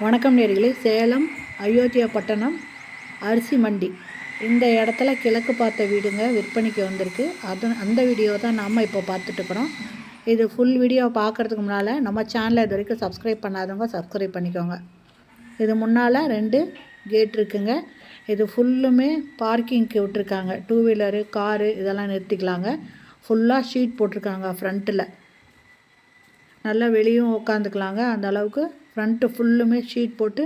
வணக்கம் நேயர்களே. சேலம் அயோத்தியா பட்டணம் அரிசி மண்டி இந்த இடத்துல கிழக்கு பார்த்த வீடுங்க விற்பனைக்கு வந்திருக்கு. அந்த வீடியோ தான் நாம் இப்போ பார்த்துட்ருக்குறோம். இது ஃபுல் வீடியோ பார்க்குறதுக்கு முன்னால் நம்ம சேனலை இது வரைக்கும் சப்ஸ்கிரைப் பண்ணாதவங்க சப்ஸ்கிரைப் பண்ணிக்கோங்க. இது முன்னால் 2 கேட் இருக்குங்க. இது ஃபுல்லுமே பார்க்கிங்க்கு விட்டுருக்காங்க. 2 வீலரு காரு இதெல்லாம் நிறுத்திக்கலாங்க. ஃபுல்லாக ஷீட் போட்டிருக்காங்க. ஃப்ரண்ட்டில் நல்லா வெளியும் உட்காந்துக்கலாங்க. அந்த அளவுக்கு ஃப்ரண்ட்டு ஃபுல்லுமே ஷீட் போட்டு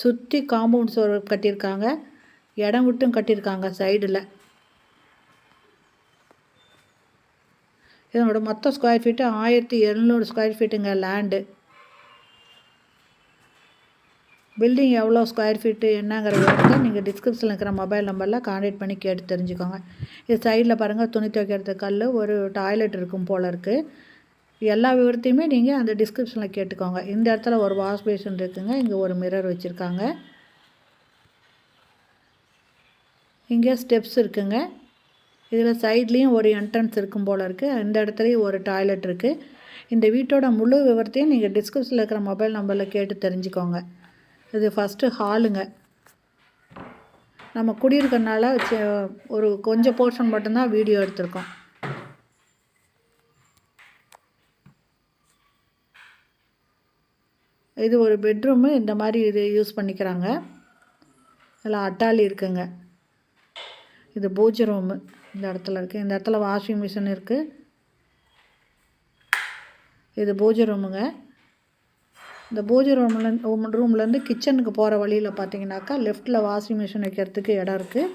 சுற்றி காம்பவுண்ட் சுவர் கட்டியிருக்காங்க. இடம் விட்டும் கட்டியிருக்காங்க சைடில். இதனோட மொத்த ஸ்கொயர் ஃபீட்டு 1700 ஸ்கொயர் ஃபீட்டுங்க லேண்டு. பில்டிங் எவ்வளோ ஸ்கொயர் ஃபீட்டு என்னங்கிற விவரத்தை நீங்கள் டிஸ்கிரிப்ஷனில் இருக்கிற மொபைல் நம்பரில் கான்டாக்ட் பண்ணி கேட்டு தெரிஞ்சுக்கோங்க. இது சைடில் பாருங்கள், துணி துவைக்கிறது கல், ஒரு டாய்லெட் இருக்கும் போல் இருக்குது. எல்லா விவரத்தையுமே நீங்கள் அந்த டிஸ்கிரிப்ஷனில் கேட்டுக்கோங்க. இந்த இடத்துல ஒரு வாஷ் பேஷன் இருக்குங்க. இங்கே ஒரு மிரர் வச்சுருக்காங்க. இங்கே ஸ்டெப்ஸ் இருக்குங்க. இதில் சைட்லேயும் ஒரு என்ட்ரன்ஸ் இருக்கும் போல் இருக்குது. இந்த இடத்துலையும் ஒரு டாய்லெட் இருக்குது. இந்த வீட்டோட முழு விவரத்தையும் நீங்கள் டிஸ்கிரிப்ஷனில் இருக்கிற மொபைல் நம்பரில் கேட்டு தெரிஞ்சுக்கோங்க. இது ஃபஸ்ட்டு ஹாலுங்க. நம்ம குடியிருக்கிறனால ஒரு கொஞ்சம் போர்ஷன் மட்டும்தான் வீடியோ எடுத்திருக்கோம். இது ஒரு பெட்ரூமு. இந்த மாதிரி இது யூஸ் பண்ணிக்கிறாங்க. இதில் அட்டாலி இருக்குங்க. இது பூஜை ரூமு இந்த இடத்துல இருக்குது. இந்த இடத்துல வாஷிங் மிஷின் இருக்குது. இது பூஜை ரூமுங்க. இந்த பூஜை ரூம்லேருந்து கிச்சனுக்கு போகிற வழியில் பார்த்தீங்கன்னாக்கா லெஃப்ட்டில் வாஷிங் மிஷின் வைக்கிறதுக்கு இடம் இருக்குது.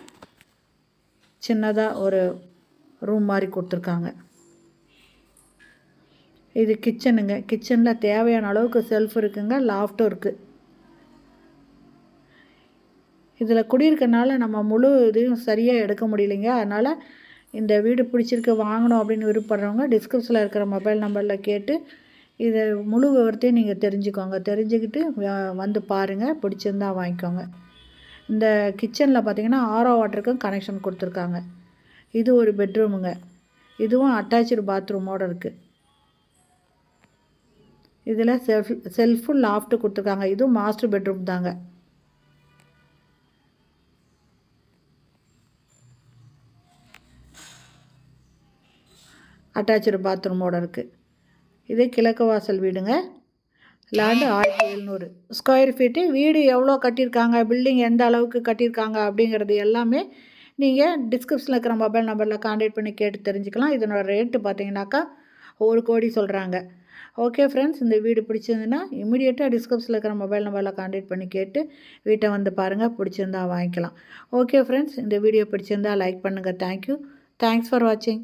சின்னதாக ஒரு ரூம் மாதிரி கொடுத்துருக்காங்க. இது கிச்சனுங்க. கிச்சனில் தேவையான அளவுக்கு செல்ஃப் இருக்குங்க. லாஃப்ட்டும் இருக்குது. இதில் குடியிருக்கனால நம்ம முழு இதையும் சரியாக எடுக்க முடியலைங்க. அதனால் இந்த வீடு பிடிச்சிருக்கு வாங்கணும் அப்படின்னு விருப்பப்படுறவங்க டிஸ்கிரிப்ஷனில் இருக்கிற மொபைல் நம்பரில் கேட்டு இதை முழு விவரத்தையும் நீங்கள் தெரிஞ்சுக்கோங்க. தெரிஞ்சுக்கிட்டு வந்து பாருங்கள். பிடிச்சிருந்தா வாங்கிக்கோங்க. இந்த கிச்சனில் பார்த்தீங்கன்னா ஆரோ வாட்டருக்கும் கனெக்ஷன் கொடுத்துருக்காங்க. இது ஒரு பெட்ரூமுங்க. இதுவும் அட்டாச்சு பாத்ரூமோடு இருக்குது. இதில் செல்ஃபு லாஃப்ட்டு கொடுத்துருக்காங்க. இதுவும் மாஸ்டர் பெட்ரூம் தாங்க. அட்டாச்சு பாத்ரூமோடு இருக்குது. இது கிழக்கு வாசல் வீடுங்க. Land 1700 square feet. வீடு எவ்வளோ கட்டியிருக்காங்க, பில்டிங் எந்த அளவுக்கு கட்டியிருக்காங்க அப்படிங்கிறது எல்லாமே நீங்கள் டிஸ்கிரிப்ஷனில் இருக்கிற மொபைல் நம்பரில் கான்டாக்ட் பண்ணி கேட்டு தெரிஞ்சுக்கலாம். இதனோட ரேட்டு பார்த்தீங்கன்னாக்கா 1 கோடி சொல்கிறாங்க. ஓகே ஃப்ரெண்ட்ஸ், இந்த வீடு பிடிச்சிருந்துன்னா இமீடியட்டாக டிஸ்கிரிப்ஷனில் இருக்கிற மொபைல் நம்பரில் கான்டாக்ட் பண்ணி கேட்டு வீட்டை வந்து பாருங்கள். பிடிச்சிருந்தா வாங்கிக்கலாம். ஓகே ஃப்ரெண்ட்ஸ், இந்த வீடியோ பிடிச்சிருந்தா லைக் பண்ணுங்கள். தேங்க்யூ. தேங்க்ஸ் ஃபார் வாட்சிங்.